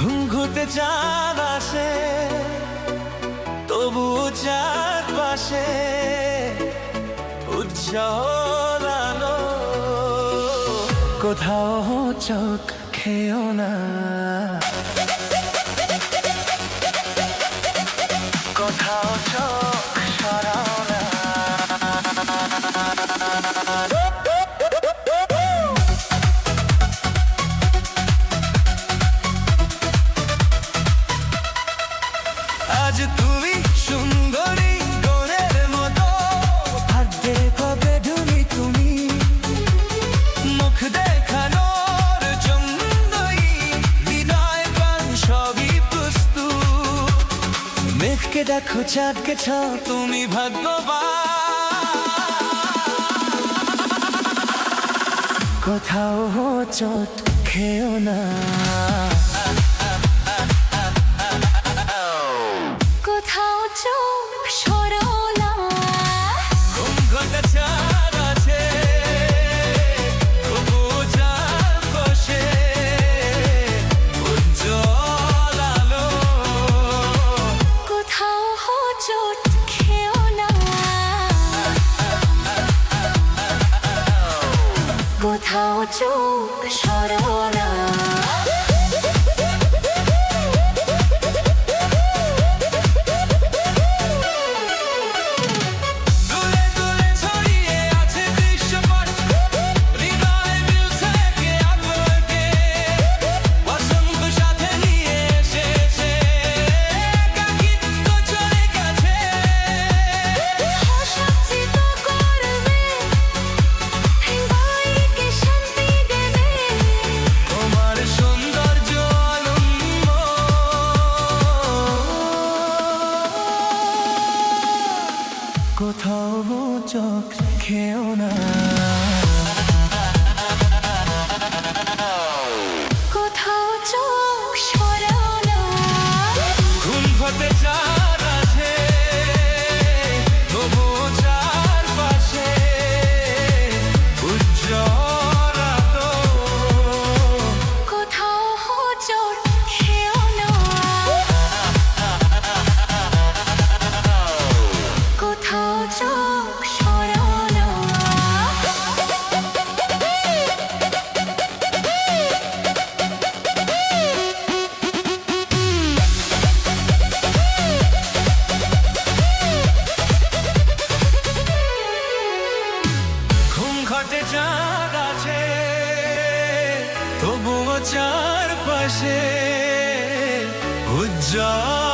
ঘুঁঘুতে চাঁদ আসে, তবু চারপাশে উজ্জ্বল আলো। কোথাও চোখ খেও না, কোথাও চোখ সরাও না। আজ তুমি সুন্দরী গোরের মতো, ভাগ্যে কবে ঢুলি তুমি। মুখ দেখানোর জন্যই হৃদয় প্রাণ সবই প্রস্তুত। মেঘকে দেখো, চাঁদকে ছাও, তুমি ভাগ্যবান। কোথাও চোট খেও না, কোথাও চোখ সরাও না। ঘুমঘুমে চাঁদ আছে, তবু চারপাশে উজ্জ্বল আলো। কোথাও চোট খেও না, কোথাও চোখ সরাও না। দূরে দূরে ছড়িয়ে আছে দৃশ্যপট, হৃদয় মিলছে একে অপরকে। বসন্ত সাথে নিয়ে এসেছে, একাকিত্ব চলে গেছে। সজ্জিত করবে, হৃদয়কে শান্তি দেবে। তোমার সৌন্দর্য অনন্য, কোথাও চোখ খেও না, কোথাও চোখ সরাও না। ঘুমঘুমে চাঁদ আছে, তবু চারপাশে উজ্জ্বল আলো। কোথাও চোট খেও না, কোথাও চোখ সরাও না। ঘুমঘটে চাঁদ আছে, তবুও চারপাশে উজ্জ্বল